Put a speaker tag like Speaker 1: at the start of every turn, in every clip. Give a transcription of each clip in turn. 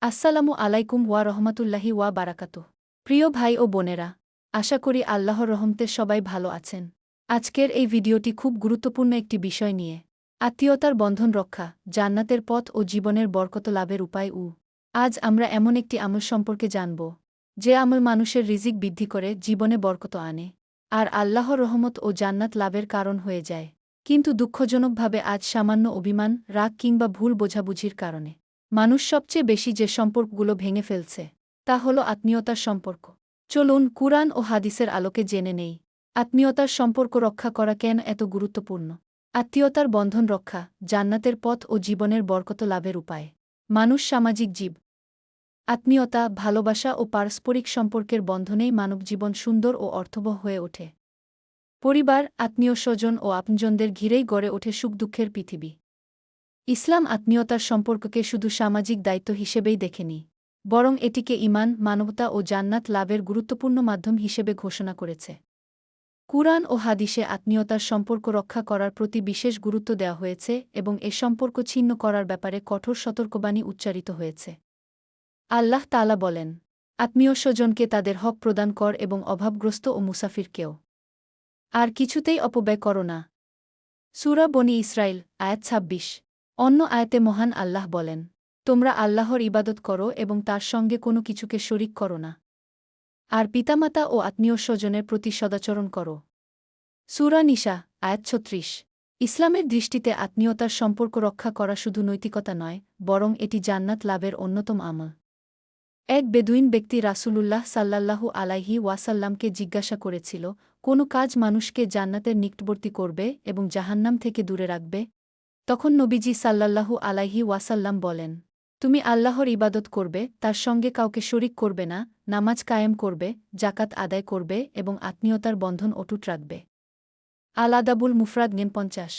Speaker 1: আসসালামু আলাইকুম ওয়া রহমাতুল্লাহি ওয়া বারাকাতুহ। প্রিয় ভাই ও বোনেরা, আশা করি আল্লাহর রহমতে সবাই ভালো আছেন। আজকের এই ভিডিওটি খুব গুরুত্বপূর্ণ একটি বিষয় নিয়ে, আত্মীয়তার বন্ধন রক্ষা, জান্নাতের পথ ও জীবনের বরকত লাভের উপায়। আজ আমরা এমন একটি আমল সম্পর্কে জানব, যে আমল মানুষের রিজিক বৃদ্ধি করে, জীবনে বরকত আনে, আর আল্লাহর রহমত ও জান্নাত লাভের কারণ হয়ে যায়। কিন্তু দুঃখজনকভাবে আজ সামান্য অভিমান, রাগ কিংবা ভুল বোঝাবুঝির কারণে মানুষ সবচেয়ে বেশি যে সম্পর্কগুলো ভেঙে ফেলছে, তা হল আত্মীয়তার সম্পর্ক। চলুন কুরআন ও হাদিসের আলোকে জেনে নেই, আত্মীয়তার সম্পর্ক রক্ষা করা কেন এত গুরুত্বপূর্ণ। আত্মীয়তার বন্ধন রক্ষা, জান্নাতের পথ ও জীবনের বরকত লাভের উপায়। মানুষ সামাজিক জীব। আত্মীয়তা, ভালোবাসা ও পারস্পরিক সম্পর্কের বন্ধনেই মানবজীবন সুন্দর ও অর্থবহ হয়ে ওঠে। পরিবার, আত্মীয় স্বজন ও আপনজনদের ঘিরেই গড়ে ওঠে সুখ দুঃখের পৃথিবী। ইসলাম আত্মীয়তার সম্পর্ককে শুধু সামাজিক দায়িত্ব হিসেবেই দেখেনি, বরং এটিকে ঈমান, মানবতা ও জান্নাত লাভের গুরুত্বপূর্ণ মাধ্যম হিসেবে ঘোষণা করেছে। কুরআন ও হাদিসে আত্মীয়তার সম্পর্ক রক্ষা করার প্রতি বিশেষ গুরুত্ব দেওয়া হয়েছে এবং এ সম্পর্ক ছিন্ন করার ব্যাপারে কঠোর সতর্কবাণী উচ্চারিত হয়েছে। আল্লাহ তাআলা বলেন, আত্মীয় স্বজনকে তাদের হক প্রদান কর এবং অভাবগ্রস্ত ও মুসাফিরকেও আর কিছুতেই অপব্যয় করো না। সূরা বনী ইসরাইল, আয়াত ২৬। অন্য আয়াতে মহান আল্লাহ বলেন, তোমরা আল্লাহর ইবাদত করো এবং তার সঙ্গে কোনো কিছুকে শরিক করো না, আর পিতামাতা ও আত্মীয় স্বজনের প্রতি সদাচরণ করো। সূরা নিসা, আয়াত ৩৬। ইসলামের দৃষ্টিতে আত্মীয়তার সম্পর্ক রক্ষা করা শুধু নৈতিকতা নয়, বরং এটি জান্নাত লাভের অন্যতম আমল। এক বেদুইন ব্যক্তি রাসূলুল্লাহ সাল্লাল্লাহু আলাইহি ওয়াসাল্লামকে জিজ্ঞাসা করেছিল, কোন কাজ মানুষকে জান্নাতের নিকটবর্তী করবে এবং জাহান্নাম থেকে দূরে রাখবে? তখন নবীজি সাল্লাল্লাহু আলাইহি ওয়াসাল্লাম বলেন, তুমি আল্লাহর ইবাদত করবে, তার সঙ্গে কাউকে শরিক করবে না, নামাজ কায়েম করবে, জাকাত আদায় করবে এবং আত্মীয়তার বন্ধন অটুট রাখবে। আল আদাবুল মুফরাদ ৫০।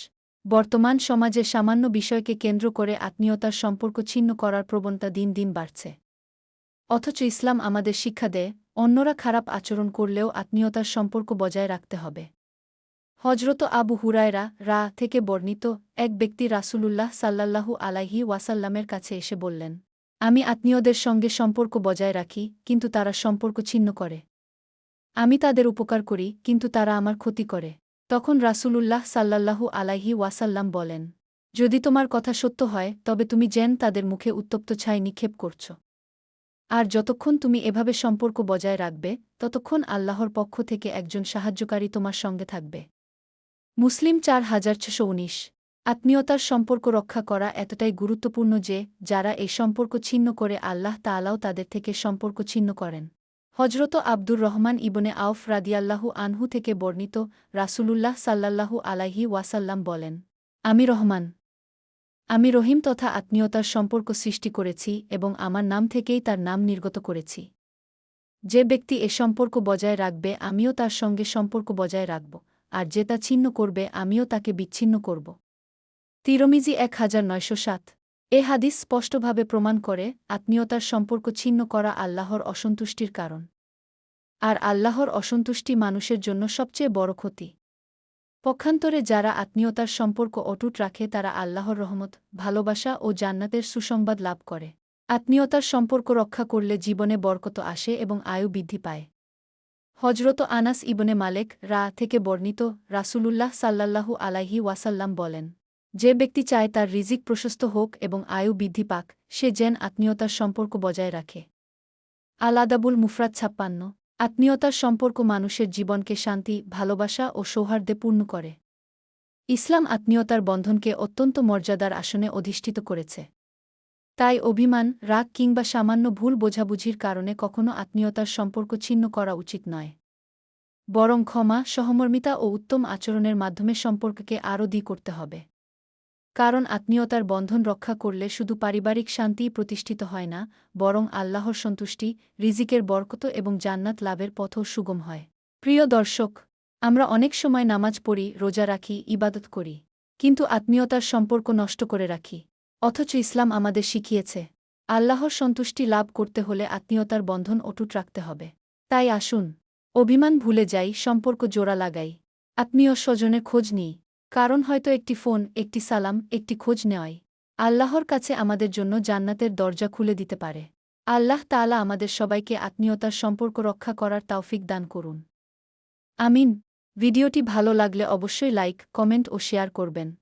Speaker 1: বর্তমান সমাজে সামান্য বিষয়কে কেন্দ্র করে আত্মীয়তার সম্পর্ক ছিন্ন করার প্রবণতা দিন দিন বাড়ছে। অথচ ইসলাম আমাদের শিক্ষা দেয়, অন্যরা খারাপ আচরণ করলেও আত্মীয়তার সম্পর্ক বজায় রাখতে হবে। হজরত আবু হুরায়রা থেকে বর্ণিত, এক ব্যক্তি রাসূলুল্লাহ সাল্লাল্লাহু আলাইহি ওয়াসাল্লামের কাছে এসে বললেন, আমি আত্মীয়দের সঙ্গে সম্পর্ক বজায় রাখি, কিন্তু তারা সম্পর্ক ছিন্ন করে। আমি তাদের উপকার করি, কিন্তু তারা আমার ক্ষতি করে। তখন রাসূলুল্লাহ সাল্লাল্লাহু আলাইহি ওয়াসাল্লাম বলেন, যদি তোমার কথা সত্য হয়, তবে তুমি যেন তাদের মুখে উত্তপ্ত ছাই নিক্ষেপ করছ। আর যতক্ষণ তুমি এভাবে সম্পর্ক বজায় রাখবে, ততক্ষণ আল্লাহর পক্ষ থেকে একজন সাহায্যকারী তোমার সঙ্গে থাকবে। মুসলিম ৪৬১৯। আত্মীয়তার সম্পর্ক রক্ষা করা এতটাই গুরুত্বপূর্ণ যে, যারা এই সম্পর্ক ছিন্ন করে আল্লাহ তাআলাও তাদের থেকে সম্পর্ক ছিন্ন করেন। হজরত আব্দুর রহমান ইবনে আউফ রাদিয়াল্লাহু আনহু থেকে বর্ণিত, রাসূলুল্লাহ সাল্লাল্লাহু আলাইহি ওয়াসাল্লাম বলেন, আমি রহিম তথা আত্মীয়তার সম্পর্ক সৃষ্টি করেছি এবং আমার নাম থেকেই তার নাম নির্গত করেছি। যে ব্যক্তি এ সম্পর্ক বজায় রাখবে, আমিও তার সঙ্গে সম্পর্ক বজায় রাখব, আর যে তা ছিন্ন করবে, আমিও তাকে বিচ্ছিন্ন করব। তিরমিজি ১৯০৭। এ হাদিস স্পষ্টভাবে প্রমাণ করে, আত্মীয়তার সম্পর্ক ছিন্ন করা আল্লাহর অসন্তুষ্টির কারণ। আর আল্লাহর অসন্তুষ্টি মানুষের জন্য সবচেয়ে বড় ক্ষতি। পক্ষান্তরে যারা আত্মীয়তার সম্পর্ক অটুট রাখে, তারা আল্লাহর রহমত, ভালোবাসা ও জান্নাতের সুসংবাদ লাভ করে। আত্মীয়তার সম্পর্ক রক্ষা করলে জীবনে বরকত আসে এবং আয়ু বৃদ্ধি পায়। হজরত আনাস ইবনে মালেক থেকে বর্ণিত, রাসূলুল্লাহ সাল্লাল্লাহু আলাইহি ওয়াসাল্লাম বলেন, যে ব্যক্তি চায় তার রিজিক প্রশস্ত হোক এবং আয়ু বৃদ্ধি পাক, সে যেন আত্মীয়তার সম্পর্ক বজায় রাখে। আল আদাবুল মুফরাদ ৫৬। আত্মীয়তার সম্পর্ক মানুষের জীবনকে শান্তি, ভালোবাসা ও সৌহার্দ্যে পূর্ণ করে। ইসলাম আত্মীয়তার বন্ধনকে অত্যন্ত মর্যাদার আসনে অধিষ্ঠিত করেছে। তাই অভিমান, রাগ কিংবা সামান্য ভুল বোঝাবুঝির কারণে কখনো আত্মীয়তার সম্পর্ক ছিন্ন করা উচিত নয়। বরং ক্ষমা, সহমর্মিতা ও উত্তম আচরণের মাধ্যমে সম্পর্ককে আরও দৃঢ় করতে হবে। কারণ আত্মীয়তার বন্ধন রক্ষা করলে শুধু পারিবারিক শান্তিই প্রতিষ্ঠিত হয় না, বরং আল্লাহর সন্তুষ্টি, রিজিকের বরকত এবং জান্নাত লাভের পথও সুগম হয়। প্রিয় দর্শক, আমরা অনেক সময় নামাজ পড়ি, রোজা রাখি, ইবাদত করি, কিন্তু আত্মীয়তার সম্পর্ক নষ্ট করে রাখি। অথচ ইসলাম আমাদের শিখিয়েছে, আল্লাহর সন্তুষ্টি লাভ করতে হলে আত্মীয়তার বন্ধন অটুট রাখতে হবে। তাই আসুন, অভিমান ভুলে যাই, সম্পর্ক জোড়া লাগাই, আত্মীয় স্বজনের খোঁজ নিই। কারণ হয়তো একটি ফোন, একটি সালাম, একটি খোঁজ নেওয়াই আল্লাহর কাছে আমাদের জন্য জান্নাতের দরজা খুলে দিতে পারে। আল্লাহ তাআলা আমাদের সবাইকে আত্মীয়তার সম্পর্ক রক্ষা করার তৌফিক দান করুন। আমিন। ভিডিওটি ভালো লাগলে অবশ্যই লাইক, কমেন্ট ও শেয়ার করবেন।